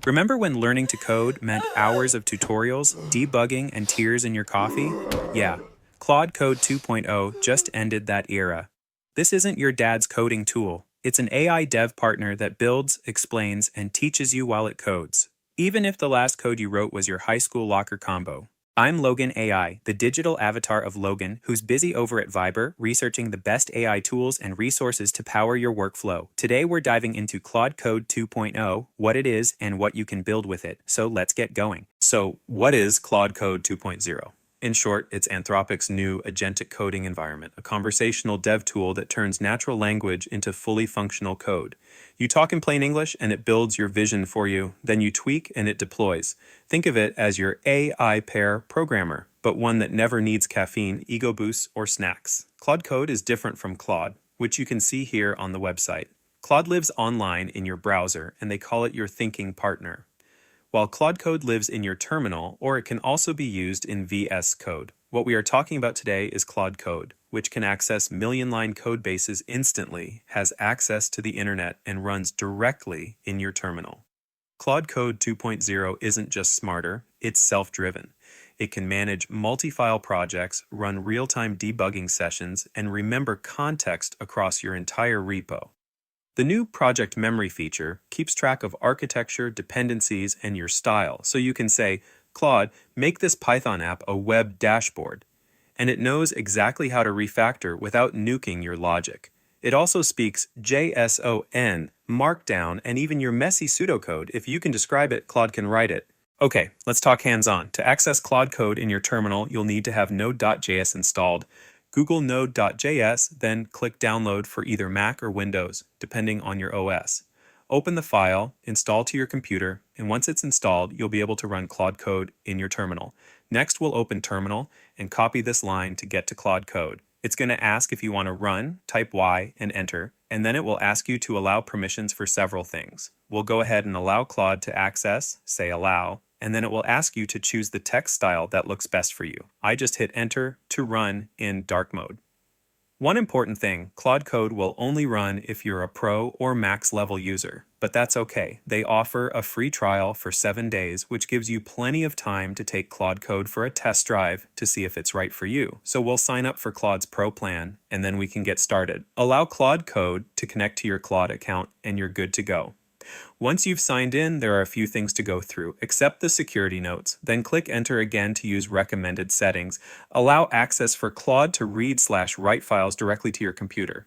Remember when learning to code meant hours of tutorials, debugging, and tears in your coffee? Yeah, Claude Code 2.0 just ended that era. This isn't your dad's coding tool. It's an AI dev partner that builds, explains, and teaches you while it codes. Even if the last code you wrote was your high school locker combo. I'm Logan AI, the digital avatar of Logan, who's busy over at Viber researching the best AI tools and resources to power your workflow. Today we're diving into Claude Code 2.0, what it is, and what you can build with it. So let's get going. So, what is Claude Code 2.0? In short, it's Anthropic's new agentic coding environment, a conversational dev tool that turns natural language into fully functional code. You talk in plain English and it builds your vision for you, then you tweak and it deploys. Think of it as your AI pair programmer, but one that never needs caffeine, ego boosts, or snacks. Claude Code is different from Claude, which you can see here on the website. Claude lives online in your browser, and they call it your thinking partner, while Claude Code lives in your terminal, or it can also be used in VS Code. What we are talking about today is Claude Code, which can access million-line code bases instantly, has access to the internet, and runs directly in your terminal. Claude Code 2.0 isn't just smarter, it's self-driven. It can manage multi-file projects, run real-time debugging sessions, and remember context across your entire repo. The new project memory feature keeps track of architecture, dependencies, and your style, so you can say, Claude, make this Python app a web dashboard. And it knows exactly how to refactor without nuking your logic. It also speaks JSON, Markdown, and even your messy pseudocode. If you can describe it, Claude can write it. Okay, let's talk hands-on. To access Claude Code in your terminal, you'll need to have Node.js installed. Google Node.js, then click Download for either Mac or Windows, depending on your OS. Open the file, install to your computer, and once it's installed, you'll be able to run Claude Code in your terminal. Next, we'll open Terminal and copy this line to get to Claude Code. It's going to ask if you want to run, type Y, and enter, and then it will ask you to allow permissions for several things. We'll go ahead and allow Claude to access, say allow, and then it will ask you to choose the text style that looks best for you. I just hit enter to run in dark mode. One important thing, Claude Code will only run if you're a pro or max level user, but that's okay. They offer a free trial for 7 days, which gives you plenty of time to take Claude Code for a test drive to see if it's right for you. So we'll sign up for Claude's pro plan, and then we can get started. Allow Claude Code to connect to your Claude account, and you're good to go. Once you've signed in, there are a few things to go through. Accept the security notes, then click Enter again to use recommended settings. Allow access for Claude to read/write files directly to your computer.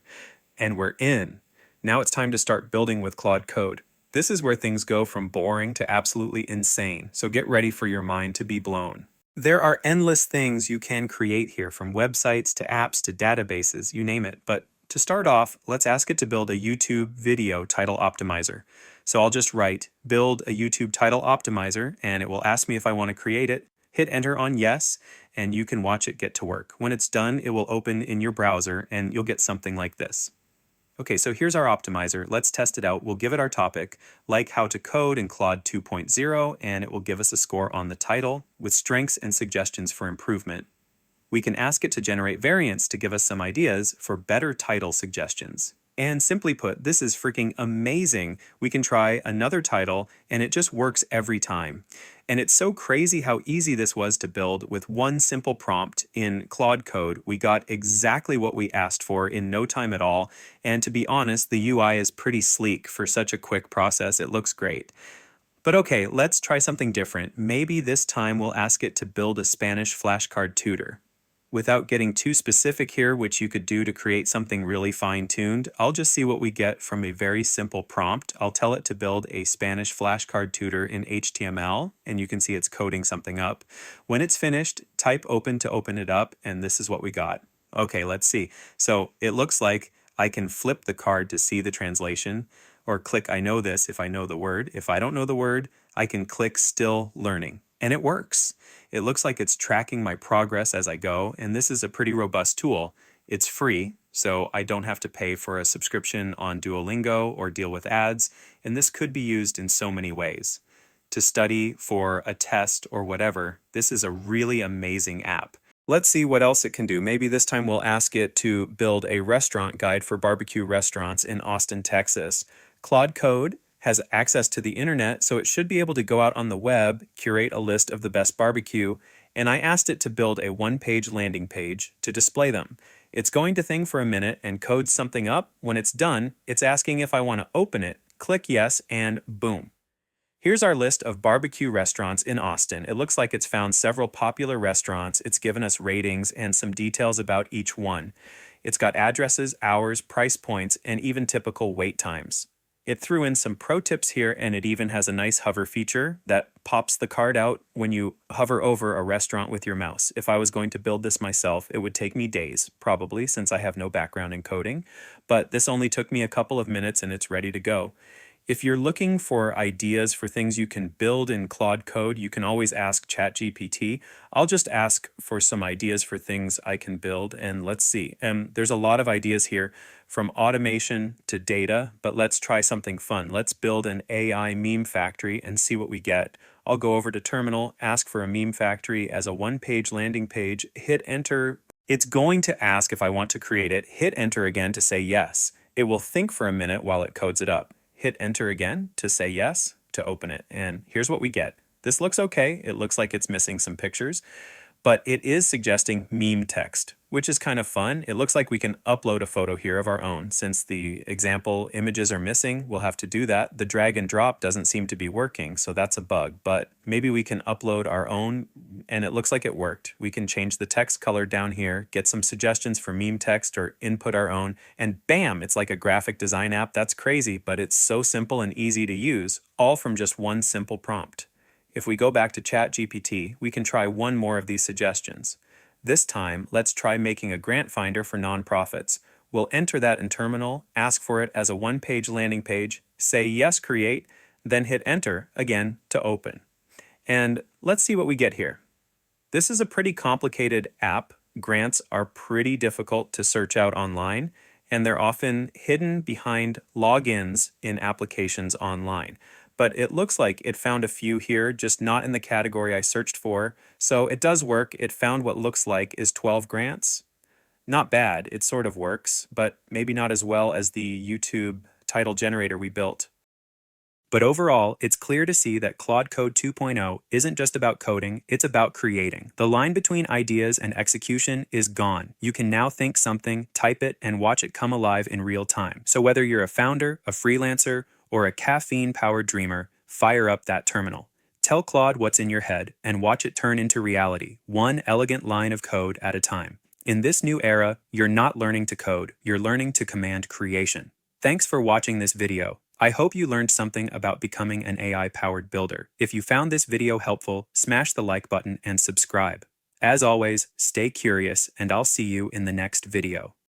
And we're in. Now it's time to start building with Claude Code. This is where things go from boring to absolutely insane, so get ready for your mind to be blown. There are endless things you can create here, from websites to apps to databases, you name it, but to start off, let's ask it to build a YouTube video title optimizer. So I'll just write build a YouTube title optimizer, and it will ask me if I want to create it. Hit enter on yes, and you can watch it get to work. When it's done, it will open in your browser and you'll get something like this. Okay, so here's our optimizer. Let's test it out. We'll give it our topic, like how to code in Claude 2.0, and it will give us a score on the title with strengths and suggestions for improvement. We can ask it to generate variants to give us some ideas for better title suggestions. And simply put, this is freaking amazing. We can try another title and it just works every time. And it's so crazy how easy this was to build with one simple prompt in Claude Code. We got exactly what we asked for in no time at all. And to be honest, the UI is pretty sleek for such a quick process. It looks great. But okay, let's try something different. Maybe this time we'll ask it to build a Spanish flashcard tutor. Without getting too specific here, which you could do to create something really fine-tuned, I'll just see what we get from a very simple prompt. I'll tell it to build a Spanish flashcard tutor in HTML, and you can see it's coding something up. When it's finished, type open to open it up, and this is what we got. Okay, let's see. So it looks like I can flip the card to see the translation, or click I know this if I know the word. If I don't know the word, I can click still learning. And it works. It looks like it's tracking my progress as I go, and this is a pretty robust tool. It's free, so I don't have to pay for a subscription on Duolingo or deal with ads, and this could be used in so many ways. To study for a test or whatever, this is a really amazing app. Let's see what else it can do. Maybe this time we'll ask it to build a restaurant guide for barbecue restaurants in Austin, Texas. Claude Code has access to the internet, so it should be able to go out on the web, curate a list of the best barbecue, and I asked it to build a one-page landing page to display them. It's going to think for a minute and code something up. When it's done, it's asking if I want to open it. Click yes, and boom. Here's our list of barbecue restaurants in Austin. It looks like it's found several popular restaurants. It's given us ratings and some details about each one. It's got addresses, hours, price points, and even typical wait times. It threw in some pro tips here, and it even has a nice hover feature that pops the card out when you hover over a restaurant with your mouse. If I was going to build this myself, it would take me days, probably, since I have no background in coding. But this only took me a couple of minutes and it's ready to go. If you're looking for ideas for things you can build in Claude Code, you can always ask ChatGPT. I'll just ask for some ideas for things I can build, and let's see. There's a lot of ideas here, from automation to data, but let's try something fun. Let's build an AI meme factory and see what we get. I'll go over to Terminal, ask for a meme factory as a one-page landing page, hit enter. It's going to ask if I want to create it. Hit enter again to say yes. It will think for a minute while it codes it up. Hit enter again to say yes, to open it, and here's what we get. This looks okay. It looks like it's missing some pictures, but it is suggesting meme text, which is kind of fun. It looks like we can upload a photo here of our own. Since the example images are missing, we'll have to do that. The drag and drop doesn't seem to be working, so that's a bug, but maybe we can upload our own, and it looks like it worked. We can change the text color down here, get some suggestions for meme text, or input our own, and bam, it's like a graphic design app. That's crazy, but it's so simple and easy to use, all from just one simple prompt. If we go back to ChatGPT, we can try one more of these suggestions. This time, let's try making a grant finder for nonprofits. We'll enter that in Terminal, ask for it as a one-page landing page, say yes, create, then hit enter again to open. And let's see what we get here. This is a pretty complicated app. Grants are pretty difficult to search out online, and they're often hidden behind logins in applications online. But it looks like it found a few here, just not in the category I searched for. So it does work. It found what looks like is 12 grants. Not bad. It sort of works, but maybe not as well as the YouTube title generator we built. But overall, it's clear to see that Claude Code 2.0 isn't just about coding, it's about creating. The line between ideas and execution is gone. You can now think something, type it, and watch it come alive in real time. So whether you're a founder, a freelancer, or a caffeine-powered dreamer, fire up that terminal. Tell Claude what's in your head and watch it turn into reality, one elegant line of code at a time. In this new era, you're not learning to code, you're learning to command creation. Thanks for watching this video. I hope you learned something about becoming an AI-powered builder. If you found this video helpful, smash the like button and subscribe. As always, stay curious, and I'll see you in the next video.